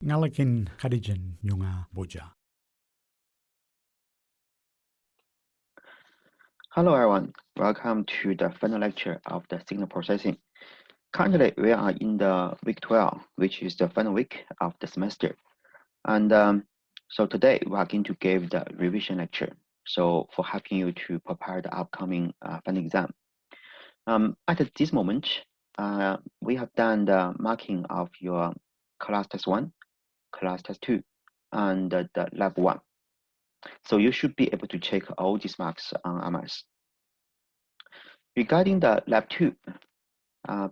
Ngalakin Khadijan Nyunga Boja. Hello everyone, welcome to the final lecture of the signal processing. Currently, we are in the week 12, which is the final week of the semester. And so today we are going to give the revision lecture. So for helping you to prepare the upcoming final exam. At this moment, we have done the marking of your class test 1, class test 2, and the lab 1. So you should be able to check all these marks on MS. Regarding the lab 2,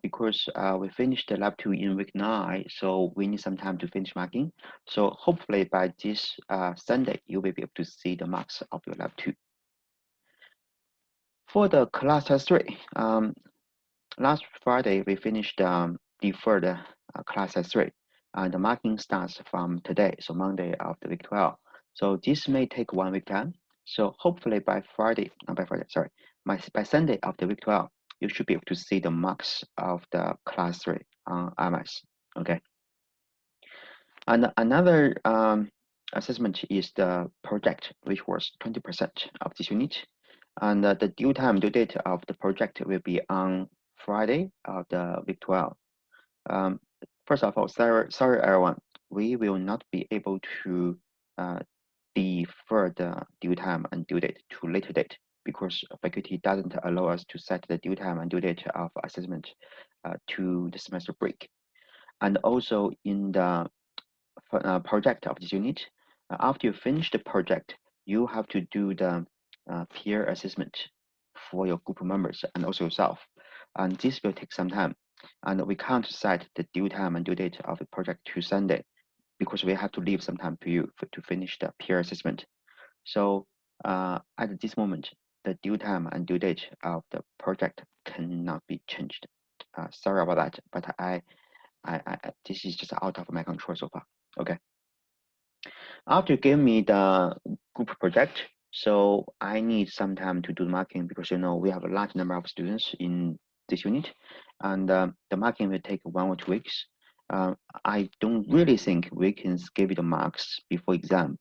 because we finished the lab 2 in week 9, so we need some time to finish marking. So hopefully by this Sunday, you will be able to see the marks of your lab 2. For the class test 3, last Friday, we finished deferred class test 3. And the marking starts from today, so Monday of the week 12. So this may take 1 week time. So hopefully by Sunday of the week 12, you should be able to see the marks of the class 3 on MS, okay? And another assessment is the project, which was 20% of this unit. And the due date of the project will be on Friday of the week 12. First of all, sorry everyone, we will not be able to defer the due time and due date to later date because faculty doesn't allow us to set the due time and due date of assessment to the semester break. And also in the project of this unit, after you finish the project, you have to do the peer assessment for your group members and also yourself. And this will take some time. And we can't set the due time and due date of the project to Sunday because we have to leave some time to you to finish the peer assessment. So at this moment, the due time and due date of the project cannot be changed. Sorry about that, but I this is just out of my control so far. Okay. After you give me the group project, so I need some time to do the marking because we have a large number of students in this unit, and the marking will take 1 or 2 weeks. I don't really think we can give you the marks before exam,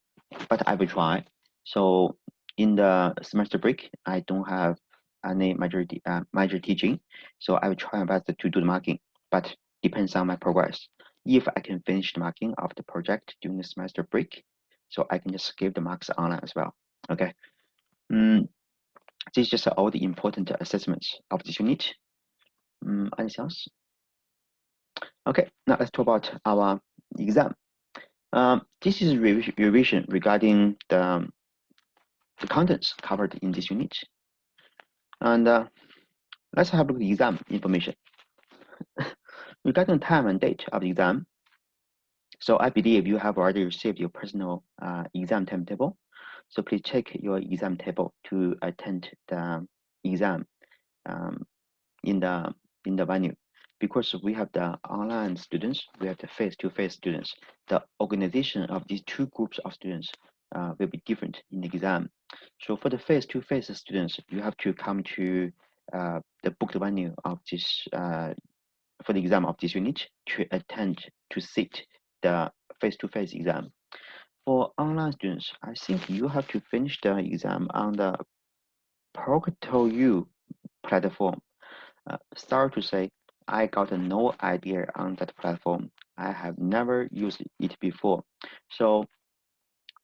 but I will try. So in the semester break, I don't have any major teaching, so I will try my best to do the marking, but depends on my progress. If I can finish the marking of the project during the semester break, so I can just give the marks online as well. Okay. This is just all the important assessments of this unit. Anything else? Okay, now let's talk about our exam. This is revision regarding the contents covered in this unit. And let's have a look at the exam information. Regarding time and date of the exam, so I believe you have already received your personal exam timetable. So please check your exam table to attend the exam in the venue. Because we have the online students, we have the face-to-face students. The organization of these two groups of students will be different in the exam. So for the face-to-face students, you have to come to the booked venue of this for the exam of this unit to sit the face-to-face exam. For online students, I think you have to finish the exam on the ProctorU platform. Sorry to say, I got no idea on that platform. I have never used it before. So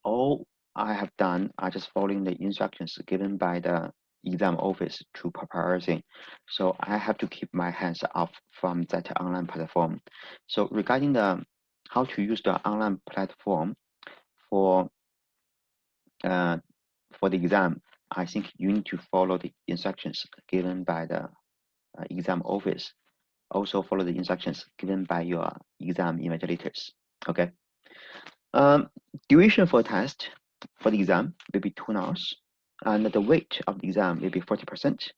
all I have done are just following the instructions given by the exam office to prepare everything. So I have to keep my hands off from that online platform. So regarding the how to use the online platform for the exam, I think you need to follow the instructions given by the exam office. Also follow the instructions given by your exam invigilators. Okay. Duration for test for the exam will be 2 hours, and the weight of the exam will be 40%.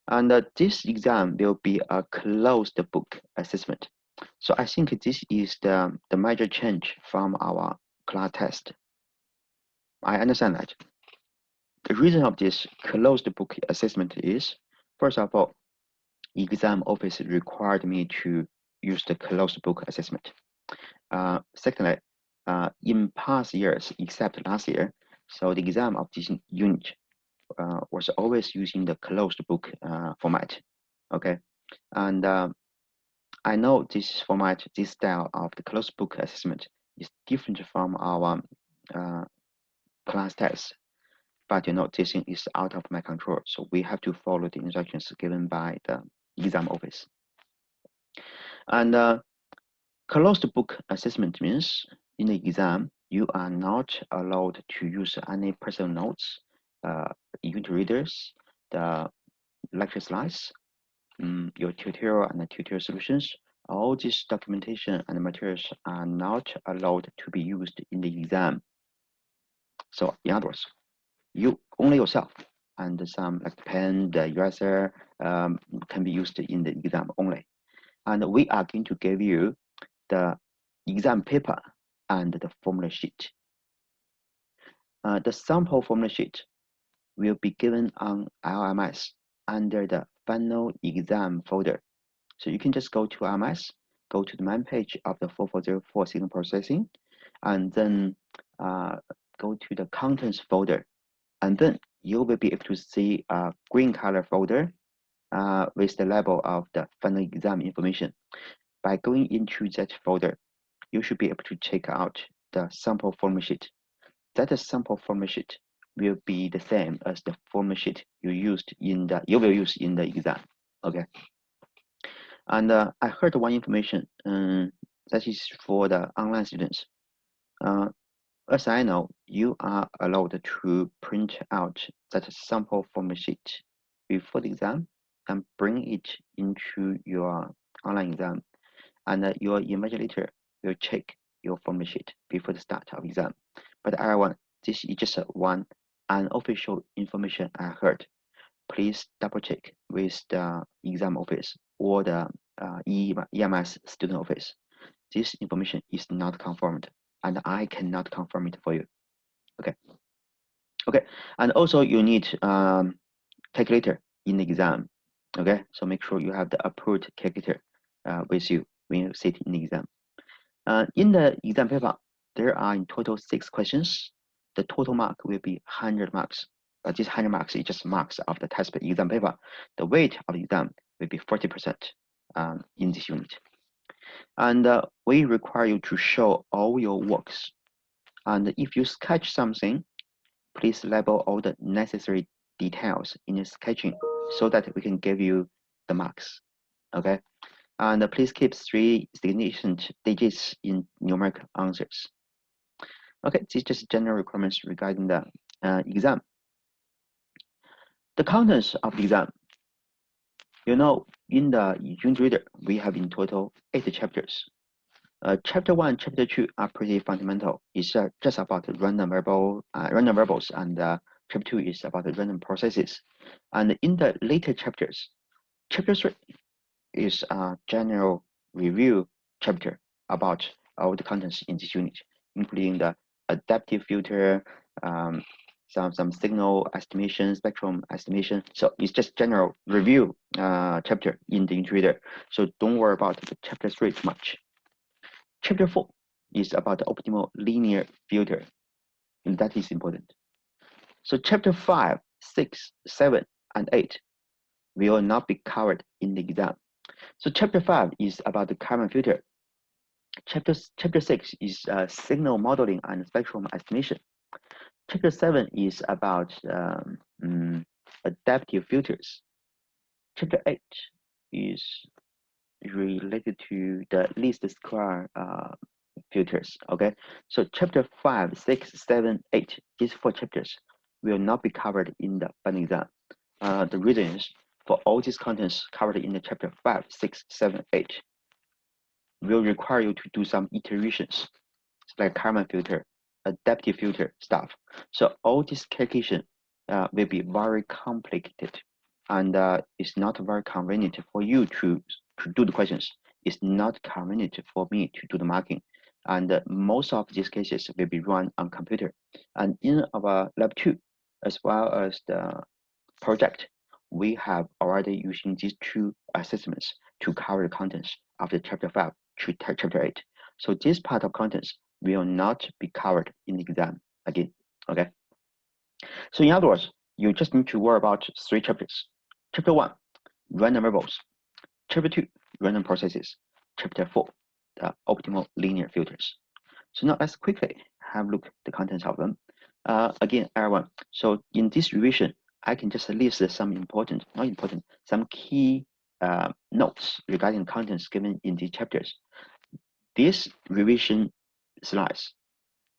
And this exam will be a closed book assessment. So I think this is the major change from our class test. I understand that. The reason of this closed book assessment is, first of all, exam office required me to use the closed book assessment. Secondly, in past years, except last year, so the exam of this unit was always using the closed book format. Okay, and I know this format, this style of the closed book assessment is different from our class test, but this thing is out of my control, so we have to follow the instructions given by the exam office. And closed book assessment means in the exam, you are not allowed to use any personal notes, unit readers, the lecture slides, your tutorial and the tutorial solutions. All this documentation and materials are not allowed to be used in the exam. So in other words, you only yourself and some like the pen, the eraser can be used in the exam only. And we are going to give you the exam paper and the formula sheet. The sample formula sheet will be given on LMS under the final exam folder. So you can just go to LMS, go to the main page of the 4404 signal processing, and then go to the contents folder. And then you will be able to see a green color folder with the label of the final exam information. By going into that folder, you should be able to check out the sample formula sheet. That sample formula sheet will be the same as the formula sheet you will use in the exam. Okay. And I heard one information that is for the online students. As I know, you are allowed to print out that sample formula sheet before the exam and bring it into your online exam, and your invigilator will check your formula sheet before the start of exam. But everyone, this is just one unofficial information I heard. Please double check with the exam office or the EMS student office. This information is not confirmed, and I cannot confirm it for you. Okay, and also you need calculator in the exam. Okay, so make sure you have the approved calculator with you when you sit in the exam. In the exam paper, there are in total 6 questions. The total mark will be 100 marks. But this 100 marks is just marks of the test exam paper. The weight of the exam will be 40% in this unit. And we require you to show all your works. And if you sketch something, please label all the necessary details in the sketching so that we can give you the marks. Okay. And please keep 3 significant digits in numeric answers. Okay, this is just general requirements regarding the exam. The contents of the exam. In the unit reader, we have in total 8 chapters. Chapter 1, Chapter 2 are pretty fundamental. It's just about random variables, and Chapter 2 is about the random processes. And in the later chapters, Chapter 3 is a general review chapter about all the contents in this unit, including the adaptive filter, some signal estimation, spectrum estimation. So it's just general review chapter in the unit reader. So don't worry about the Chapter 3 too much. Chapter 4 is about the optimal linear filter, and that is important. So Chapter 5, 6, 7, and 8 will not be covered in the exam. So Chapter 5 is about the Kalman filter. Chapter 6 is signal modeling and spectrum estimation. Chapter 7 is about adaptive filters. Chapter 8 is related to the least square filters. Okay, so Chapter 5, 6, 7, 8, these 4 chapters will not be covered in the final exam. The reason is for all these contents covered in the Chapter 5, 6, 7, 8 will require you to do some iterations, like Kalman filter, adaptive filter stuff. So all this calculation will be very complicated, and it's not very convenient for you to do the questions. It's not convenient for me to do the marking. And most of these cases will be run on computer. And in our lab 2, as well as the project, we have already using these 2 assessments to cover the contents of the Chapter 5 to Chapter 8. So this part of contents will not be covered in the exam again. Okay. So in other words, you just need to worry about 3 chapters. Chapter 1, random variables. Chapter 2, random processes. Chapter 4, the optimal linear filters. So now let's quickly have a look at the contents of them. Again, everyone. So in this revision, I can just list some some key notes regarding contents given in these chapters. This revision slides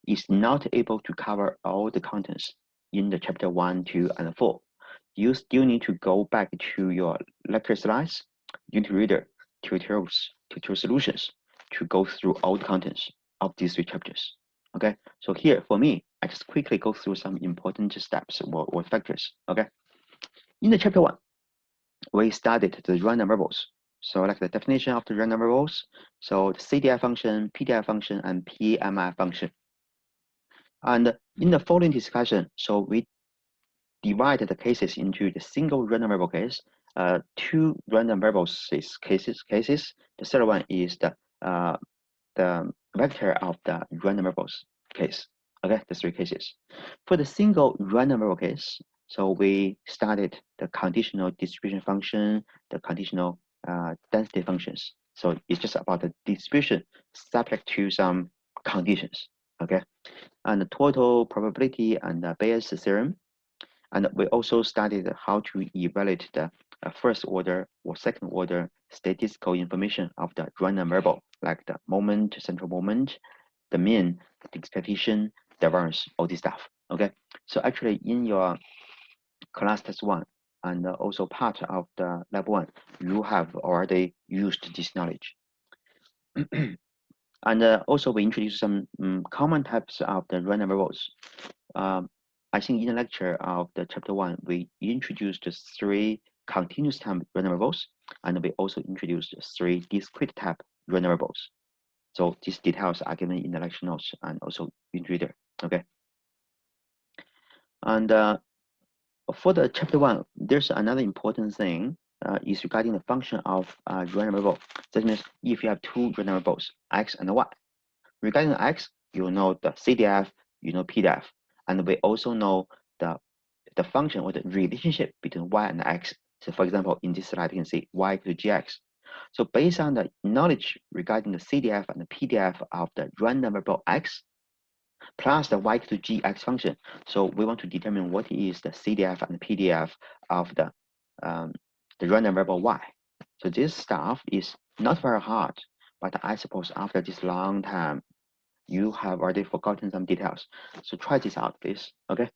is not able to cover all the contents in the chapter 1, 2, and 4. You still need to go back to your lecture slides, Unity Reader, tutorial solutions to go through all the contents of these 3 chapters. Okay, so here for me, I just quickly go through some important steps or factors. Okay, in the chapter 1, we studied the random variables. So like the definition of the random variables, so the CDF function, PDF function, and PMI function. And in the following discussion, so we divided the cases into the single random variable case, 2 random variables cases. The third one is the vector of the random variables case. Okay, the 3 cases. For the single random variable case, so we started the conditional distribution function, the conditional density functions. So it's just about the distribution subject to some conditions. Okay, and the total probability and the Bayes theorem. And we also studied how to evaluate the first order or second order statistical information of the random variable, like the moment, central moment, the mean, the expectation, the variance, all this stuff. Okay, so actually in your class test 1 and also part of the lab 1, you have already used this knowledge. And also we introduced some common types of the random variables. I think in the lecture of the chapter 1, we introduced 3 continuous time random variables, and we also introduced 3 discrete type random variables. So these details are given in the lecture notes and also in Reader. Okay. And for the chapter 1, there's another important thing is regarding the function of random variable. That means if you have 2 random variables, x and y. Regarding x, you know the CDF, you know PDF, and we also know the function or the relationship between y and x. So for example, in this slide, you can see y equal to gx. So based on the knowledge regarding the CDF and the PDF of the random variable x, plus the y equal to gx function, so we want to determine what is the CDF and the PDF of the random variable y. So this stuff is not very hard, but I suppose after this long time, you have already forgotten some details. So try this out, please. Okay.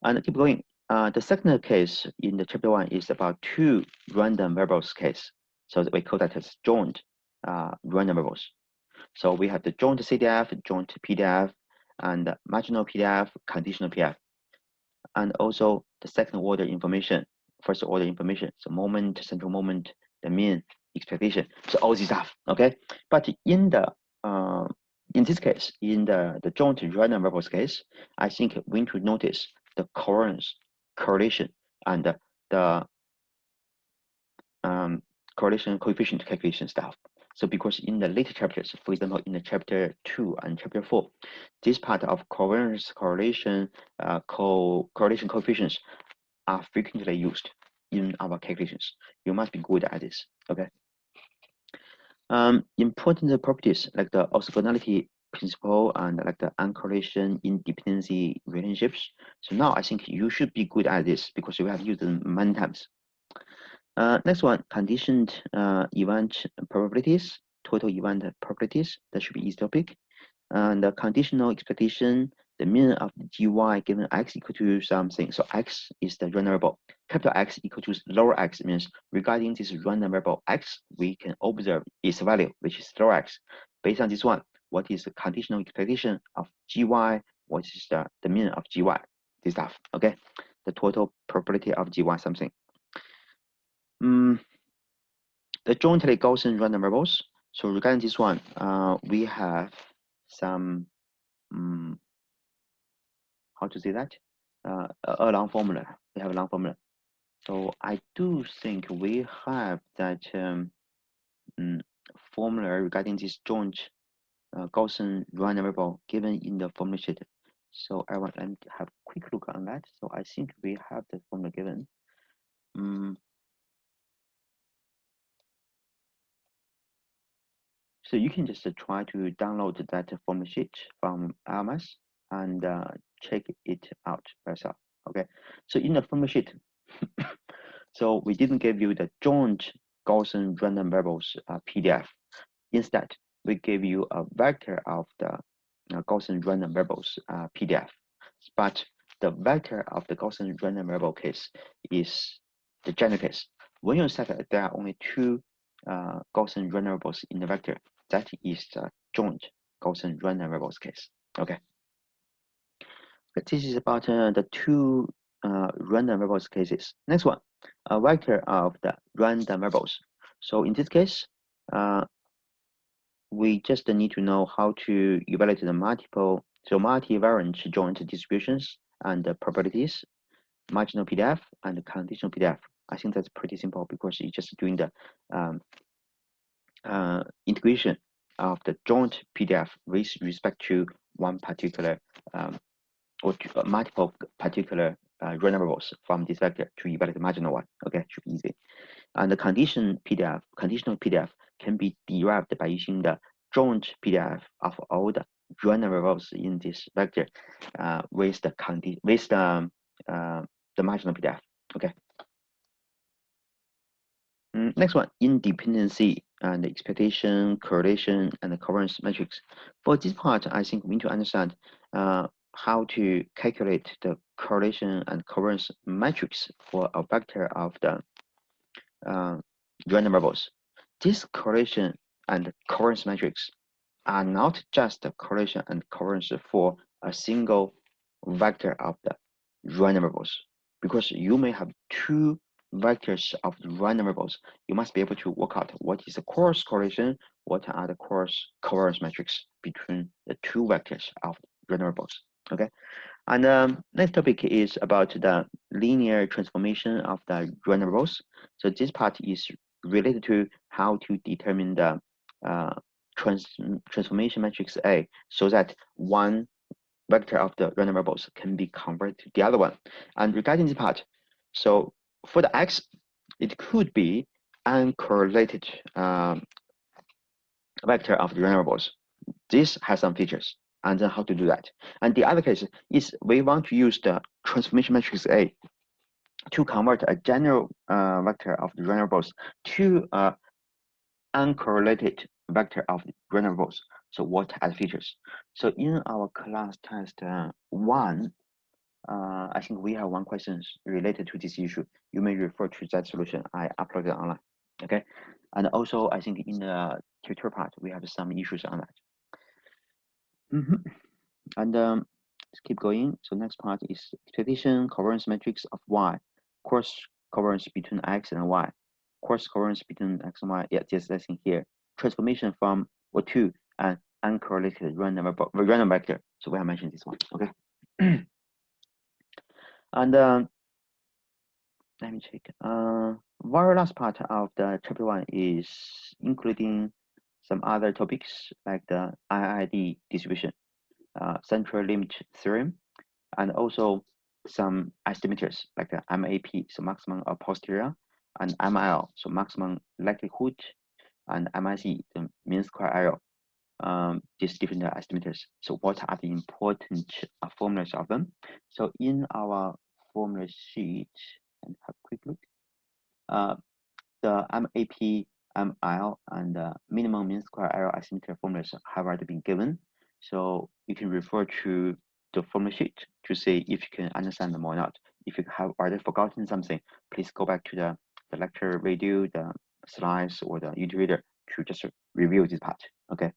And keep going. The second case in the chapter 1 is about 2 random variables case. So we call that as joint random variables. So we have the joint CDF, joint PDF, and marginal PDF, conditional PDF, and also the second order information, first order information, so moment, central moment, the mean, expectation. So all this stuff. Okay. But in the in this case, in the joint random variables case, I think we need to notice the covariance, correlation, and the correlation coefficient calculation stuff. So because in the later chapters, for example, in the chapter 2 and chapter 4, this part of covariance, correlation, correlation coefficients are frequently used in our calculations. You must be good at this. Okay. Important properties like the orthogonality principle and like the uncorrelation independency relationships. So now I think you should be good at this because you have used them many times. Next one, conditioned event probabilities, total event probabilities. That should be easy topic. And the conditional expectation, the mean of the gy given x equal to something. So x is the random variable. Capital X equal to lower x means regarding this random variable x, we can observe its value, which is lower x. Based on this one, what is the conditional expectation of gy? What is the mean of gy? This stuff, okay? The total probability of gy something. The jointly Gaussian random variables. So regarding this one, we have some how to say that? A long formula. We have a long formula. So I do think we have that formula regarding this joint Gaussian random variable given in the formula sheet. So I want to have a quick look on that. So I think we have the formula given. So you can just try to download that formula sheet from LMS and check it out by yourself. Okay. So in the formula sheet, so we didn't give you the joint Gaussian random variables PDF. Instead, we gave you a vector of the Gaussian random variables PDF. But the vector of the Gaussian random variable case is the general case. When you set that there are only two Gaussian random variables in the vector, that is the joint Gaussian random variables case. Okay. But this is about the two random variables cases. Next one, a vector of the random variables. So in this case, we just need to know how to evaluate the multivariate joint distributions and the probabilities, marginal PDF and conditional PDF. I think that's pretty simple because it's just doing the integration of the joint PDF with respect to one particular or to, multiple particular random variables from this vector to evaluate the marginal one. Okay, should be easy. And the conditional PDF can be derived by using the joint PDF of all the random variables in this vector with the marginal PDF. Okay. Next one, independency and expectation, correlation, and the covariance matrix. For this part, I think we need to understand how to calculate the correlation and covariance matrix for a vector of the random variables. This correlation and covariance matrix are not just the correlation and covariance for a single vector of the random variables, because you may have two vectors of the random variables. You must be able to work out what is the cross correlation, what are the cross covariance matrix between the two vectors of random variables. Okay. And next topic is about the linear transformation of the random variables. So this part is related to how to determine the transformation matrix A so that one vector of the random variables can be converted to the other one. And regarding this part, so for the X, it could be uncorrelated vector of the random variables. This has some features, and then how to do that. And the other case is we want to use the transformation matrix A to convert a general vector of the random variables to uncorrelated vector of the random variables. So what are the features? So in our class test 1, I think we have one question related to this issue. You may refer to that solution I uploaded online. Okay, and also I think in the tutorial part we have some issues on that. And let's keep going. So next part is expectation covariance matrix of Y, cross covariance between X and Y, cross covariance between X and Y. Yeah, just let's see here. Transformation from or to an uncorrelated random vector. So we have mentioned this one. Okay. And let me check. Very last part of the chapter 1 is including some other topics like the IID distribution, central limit theorem, and also some estimators like the MAP, so maximum a posterior, and ML, so maximum likelihood, and MIC, the mean square error. These different estimators. So what are the important formulas of them? So in our formula sheet, and have a quick look. The MAP, ML, and the minimum mean square error estimator formulas have already been given. So you can refer to the formula sheet to see if you can understand them or not. If you have already forgotten something, please go back to the lecture video, the slides, or the YouTube reader to just review this part. Okay.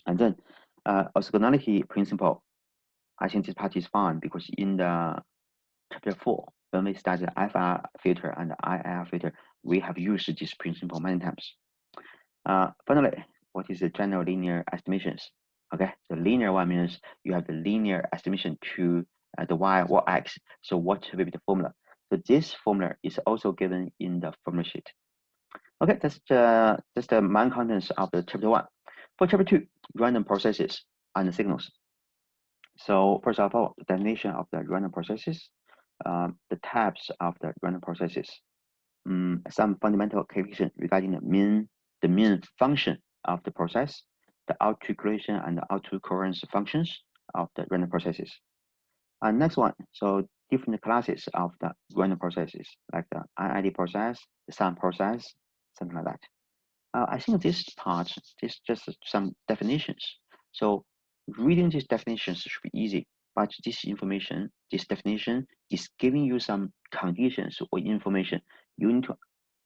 And then orthogonality principle, I think this part is fine because in the chapter 4, when we studied FR filter and IR filter, we have used this principle many times. Finally, what is the general linear estimations? Okay, the linear one means you have the linear estimation to the Y or X. So what will be the formula? So this formula is also given in the formula sheet. Okay, that's the main contents of the chapter 1. For chapter 2, random processes and signals. So first of all, the definition of the random processes, the types of the random processes, some fundamental calculation regarding the mean function of the process, the autocorrelation and the autocurrence functions of the random processes. And next one, so different classes of the random processes, like the IID process, the sum process, something like that. I think this part is just some definitions. So reading these definitions should be easy, but this information, this definition is giving you some conditions or information. You need to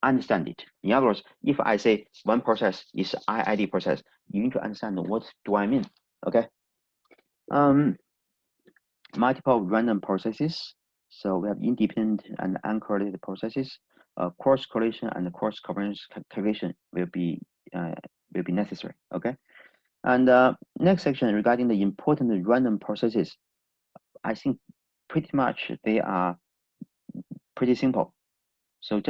understand it. In other words, if I say one process is IID process, you need to understand what do I mean, okay? Multiple random processes. So we have independent and uncorrelated processes. Cross correlation and cross covariance calculation will be necessary. Okay. And next section regarding the important random processes, I think pretty much they are pretty simple. So you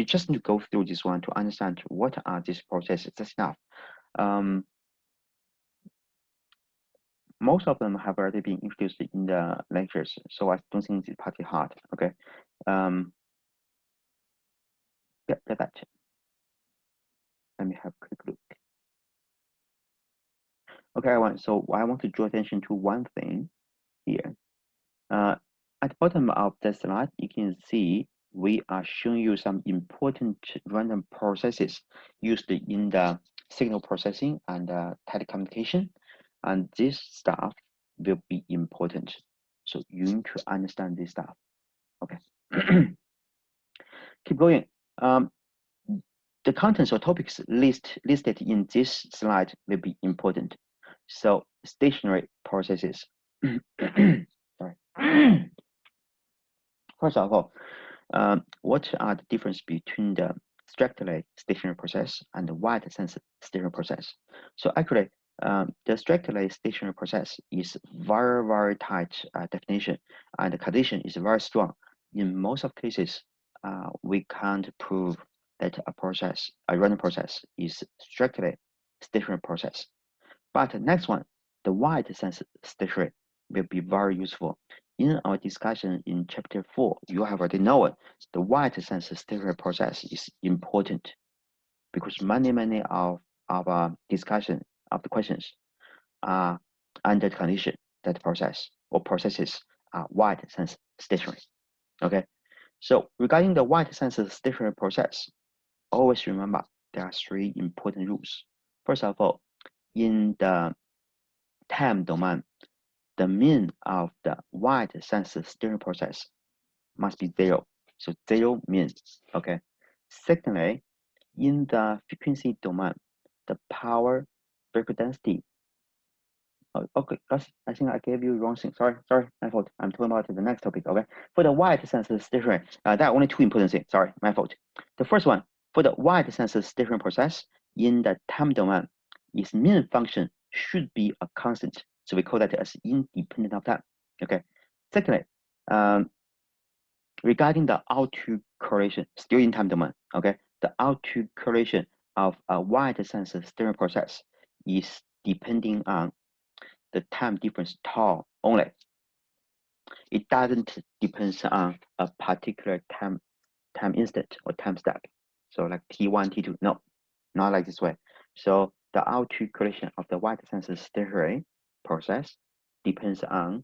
just need to go through this one to understand what are these processes. That's enough. Most of them have already been introduced in the lectures, so I don't think it's particularly hard. Okay. Yeah, that. Let me have a quick look. Okay, everyone. So I want to draw attention to one thing here. At the bottom of the slide, you can see we are showing you some important random processes used in the signal processing and telecommunication, and this stuff will be important. So you need to understand this stuff. Okay. Keep going. The contents or topics listed in this slide will be important. So stationary processes. Sorry. First of all, what are the difference between the strictly stationary process and the wide sense stationary process? So actually, the strictly stationary process is very tight definition, and the condition is very strong. In most of cases, we can't prove that a random process is strictly stationary process. But the next one, the wide sense stationary, will be very useful. In our discussion in chapter 4, you have already known the wide sense stationary process is important because many of our discussion of the questions are under the condition that process or processes are wide sense stationary. Okay. So regarding the wide sense stationary process, always remember there are 3 important rules. First of all, in the time domain, the mean of the wide sense stationary process must be 0. So 0 mean. Okay. Secondly, in the frequency domain, the power spectral density. Okay, I think I gave you wrong thing. Sorry, my fault. I'm talking about the next topic. Okay, for the wide sense stationary, there are only 2 important things. Sorry, my fault. The first one, for the wide sense stationary process in the time domain, its mean function should be a constant. So we call that as independent of time. Okay. Secondly, regarding the autocorrelation, still in time domain. Okay, the autocorrelation of a wide sense stationary process is depending on the time difference tau only. It doesn't depend on a particular time instant or time step. So like T1, T2, no, not like this way. So the autocorrelation of the wide sense stationary process depends on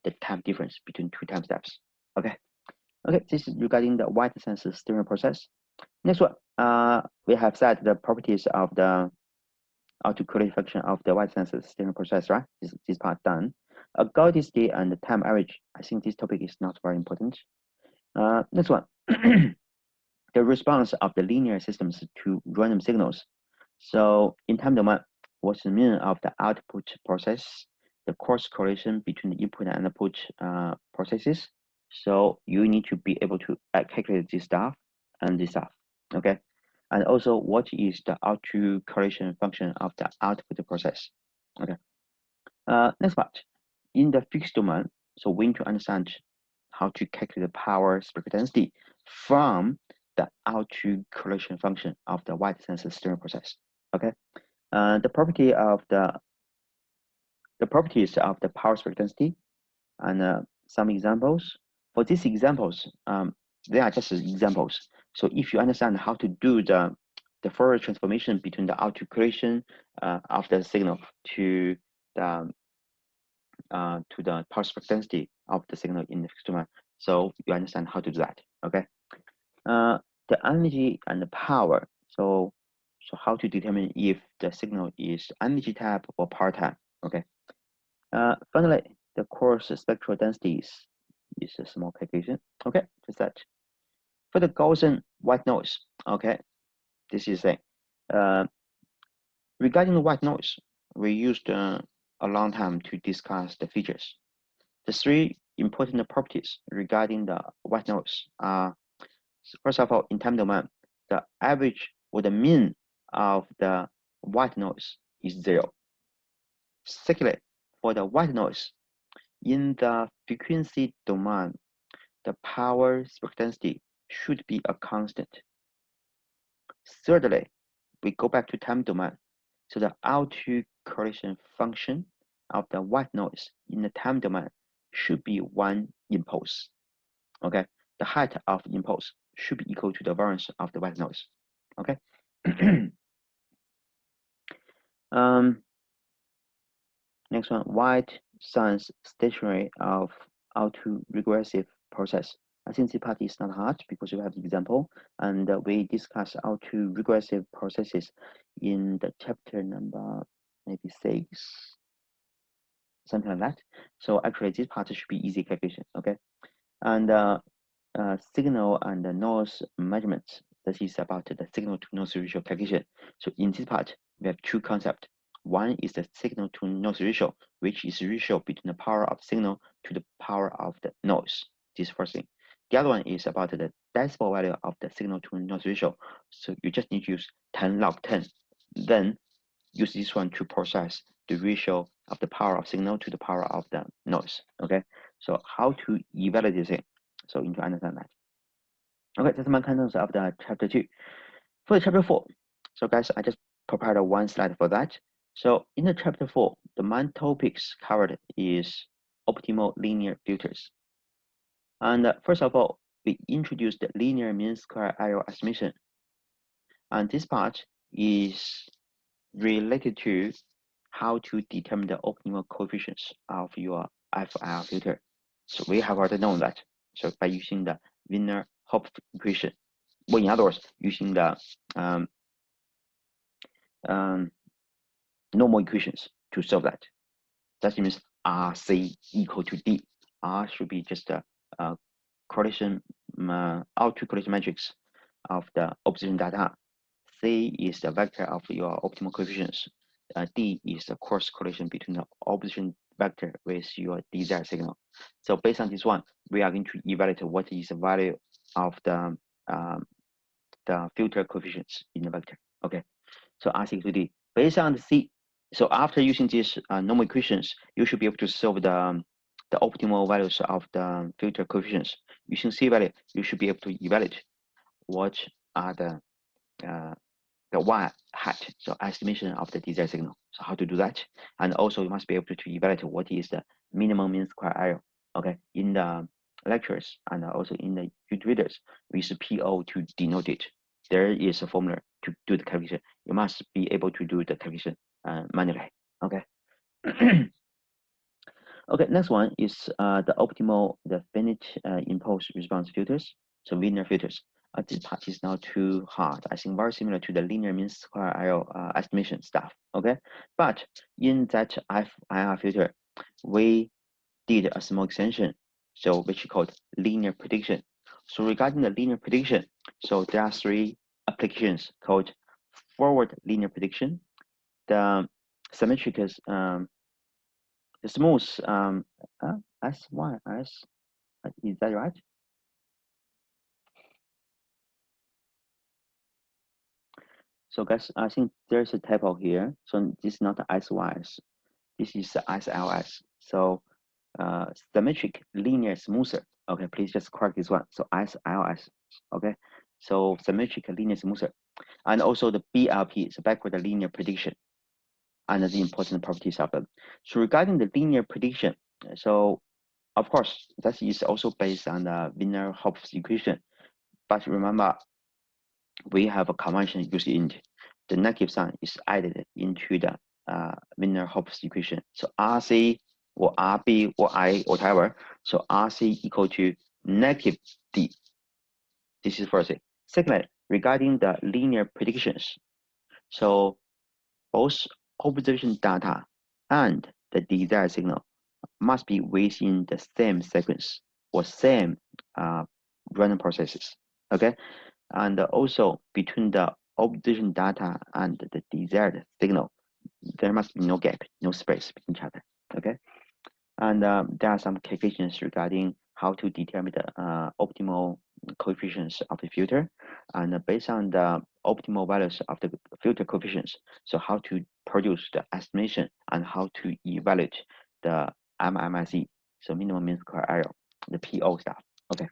the time difference between 2 time steps. Okay. Okay, this is regarding the wide sense stationary process. Next one, we have said the properties of the autocorrelation function of the wide sense stationary process, right? This part done. Gaudicity and time average. I think this topic is not very important. Next one, the response of the linear systems to random signals. So in time domain, what's the mean of the output process, the cross correlation between the input and output processes. So you need to be able to calculate this stuff and this stuff, okay? And also, what is the autocorrelation function of the output process? Okay. Next part, in the fixed domain, so we need to understand how to calculate the power spectral density from the autocorrelation function of the white sensor steering process. Okay, the properties of the power spectral density, and some examples. For these examples, they are just examples. So if you understand how to do the Fourier transformation between the autocorrelation of the signal to the power spectral density of the signal in the fixed domain, so you understand how to do that. Okay. The energy and the power. So how to determine if the signal is energy type or power type. Okay. Finally, the coarse spectral densities is a small calculation. Okay, just that. For the Gaussian white noise, okay, this is a regarding the white noise, we used a long time to discuss the features. The three important properties regarding the white noise are, first of all, in time domain, the average or the mean of the white noise is 0. Secondly, for the white noise, in the frequency domain, the power spectral density should be a constant. Thirdly, we go back to time domain. So the autocorrelation function of the white noise in the time domain should be one impulse. Okay, the height of the impulse should be equal to the variance of the white noise. Okay. Next one, white sense stationary of autoregressive process. I think this part is not hard because we have the example, and we discuss autoregressive processes in the chapter number maybe 6, something like that. So actually, this part should be easy calculation. Okay, and signal and noise measurements. This is about the signal to noise ratio calculation. So in this part, we have two concepts. One is the signal to noise ratio, which is ratio between the power of signal to the power of the noise. This first thing. The other one is about the decibel value of the signal to noise ratio. So you just need to use 10 log 10. Then use this one to process the ratio of the power of signal to the power of the noise. Okay. So how to evaluate this thing? So you need to understand that. Okay, that's my contents of the chapter 2. For the chapter 4, so guys, I just prepared one slide for that. So in the chapter 4, the main topics covered is optimal linear filters. And first of all, we introduced the linear mean square error estimation. And this part is related to how to determine the optimal coefficients of your FIR filter. So we have already known that. So by using the Wiener-Hopf equation, well, in other words, using the normal equations to solve that. That means RC equal to D. R should be just a correlation, autocorrelation matrix of the observation data. C is the vector of your optimal coefficients. D is the cross correlation between the observation vector with your desired signal. So based on this one, we are going to evaluate what is the value of the filter coefficients in the vector. Okay, so RC equal to D. Based on the C, so after using these normal equations, you should be able to solve the optimal values of the filter coefficients. Using C value, you should be able to evaluate what are the y hat, so estimation of the desired signal. So how to do that? And also you must be able to evaluate what is the minimum mean square error. Okay, in the lectures and also in the YouTube videos, we use PO to denote it. There is a formula to do the calculation. You must be able to do the calculation manually. Okay. Okay, next one is the optimal, the finite impulse response filters, so linear filters. This part is not too hard. I think very similar to the linear mean square error estimation stuff. Okay, but in that FIR filter, we did a small extension, so which is called linear prediction. So regarding the linear prediction, so there are 3 applications called forward linear prediction, the symmetric the smooth SYS, is that right? So guys, I think there's a typo here. So this is not the SYS, this is the SLS. So symmetric linear smoother. Okay, please just correct this one. So SLS. Okay, so symmetric linear smoother, and also the BLP, the backward linear prediction, and the important properties of them. So regarding the linear prediction, so of course that is also based on the Wiener-Hopf equation, but remember we have a convention used in the negative sign is added into the Wiener-Hopf equation. So RC or RB or I, whatever. So RC equal to negative D. This is first thing. Secondly, regarding the linear predictions, so both observation data and the desired signal must be within the same sequence or same random processes. Okay, and also between the observation data and the desired signal, there must be no gap, no space between each other. Okay, and there are some calculations regarding how to determine the optimal coefficients of the filter, and based on the optimal values of the filter coefficients, so how to produce the estimation and how to evaluate the MMSE, so minimum mean square error, the PO stuff. Okay.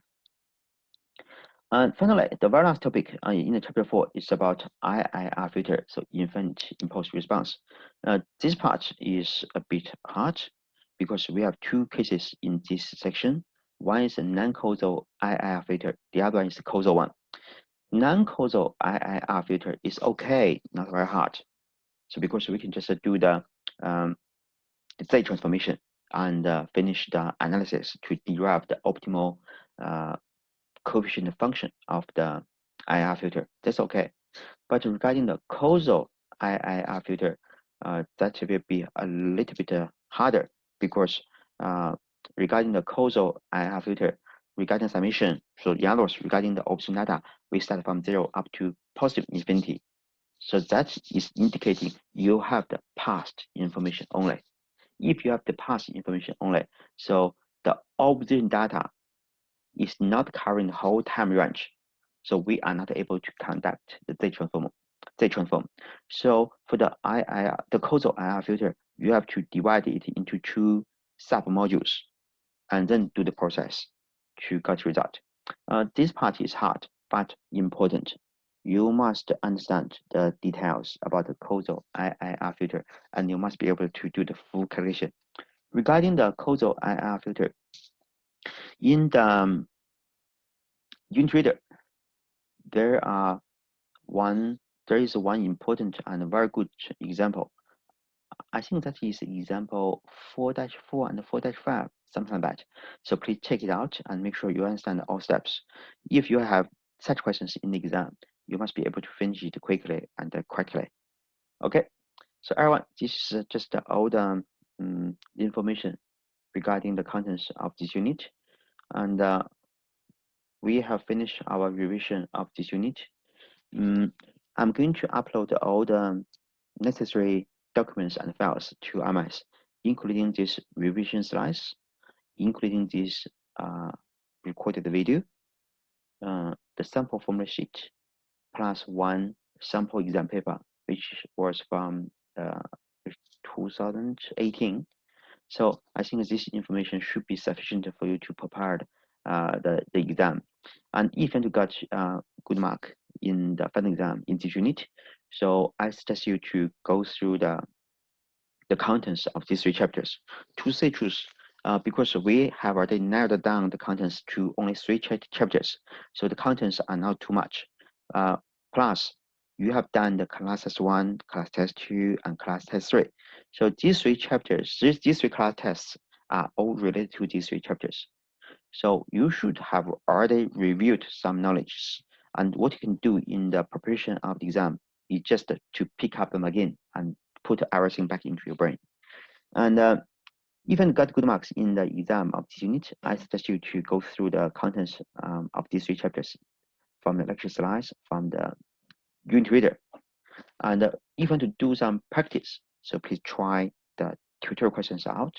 And finally, the very last topic in the chapter 4 is about IIR filter, so infinite impulse response. This part is a bit hard because we have two cases in this section. One is a non-causal IIR filter, the other one is a causal one. Non-causal IIR filter is okay, not very hard. So because we can just do the Z transformation and finish the analysis to derive the optimal coefficient function of the IIR filter. That's okay. But regarding the causal IIR filter, that will be a little bit harder because regarding the causal IIR filter, regarding summation, so in other words, regarding the observation data, we start from 0 up to positive infinity. So that is indicating you have the past information only. If you have the past information only, so the observation data is not covering the whole time range. So we are not able to conduct the Z transform. So for the causal IIR filter, you have to divide it into two sub-modules and then do the process to get result. This part is hard, but important. You must understand the details about the causal IIR filter, and you must be able to do the full calculation. Regarding the causal IIR filter, in the UnityReader, there is one important and very good example. I think that is example 4-4 and 4-5, something like that. So please check it out and make sure you understand all steps. If you have such questions in the exam, you must be able to finish it quickly and correctly. Okay, so everyone, this is just all the information regarding the contents of this unit, and we have finished our revision of this unit. I'm going to upload all the necessary documents and files to RMS, including this revision slides, including this recorded video, the sample formula sheet, plus one sample exam paper, which was from 2018. So I think this information should be sufficient for you to prepare the exam. And if you got good mark in the final exam in this unit, so I suggest you to go through the contents of these 3 chapters. To say truth, because we have already narrowed down the contents to only 3 chapters, so the contents are not too much. Plus, you have done the class test 1, class test 2, and class test 3. So these 3 chapters, these 3 class tests are all related to these 3 chapters. So you should have already reviewed some knowledge, and what you can do in the preparation of the exam is just to pick up them again and put everything back into your brain. And even got good marks in the exam of this unit, I suggest you to go through the contents of these 3 chapters from the lecture slides, from the UnityReader, and even to do some practice. So please try the tutorial questions out.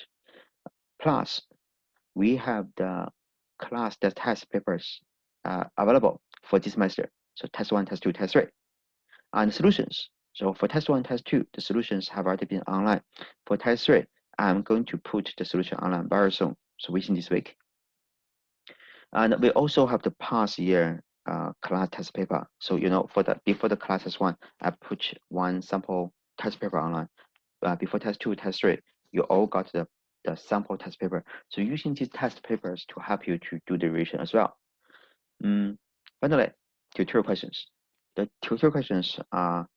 Plus, we have the class test papers available for this semester. So test 1, test 2, test 3, and solutions. So for test 1, test 2, the solutions have already been online. For test 3, I'm going to put the solution online very soon, so within this week. And we also have the past year class test paper. So before the class test 1, I put one sample test paper online. Before test 2, test 3, you all got the sample test paper. So using these test papers to help you to do the revision as well. Finally, tutorial questions. The tutorial questions are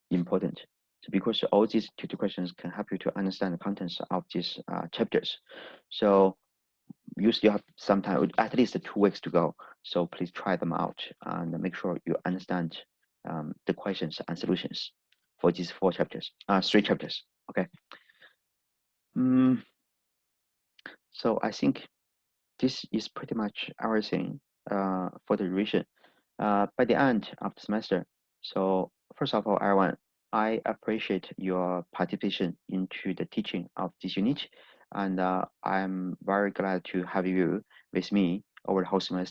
important. So because all these tutorial questions can help you to understand the contents of these chapters. So you still have some time, at least 2 weeks to go. So please try them out and make sure you understand the questions and solutions for these 3 chapters. Okay. So I think this is pretty much everything for the revision. By the end of the semester. So first of all, everyone, I appreciate your participation into the teaching of this unit, and I'm very glad to have you with me over the whole semester.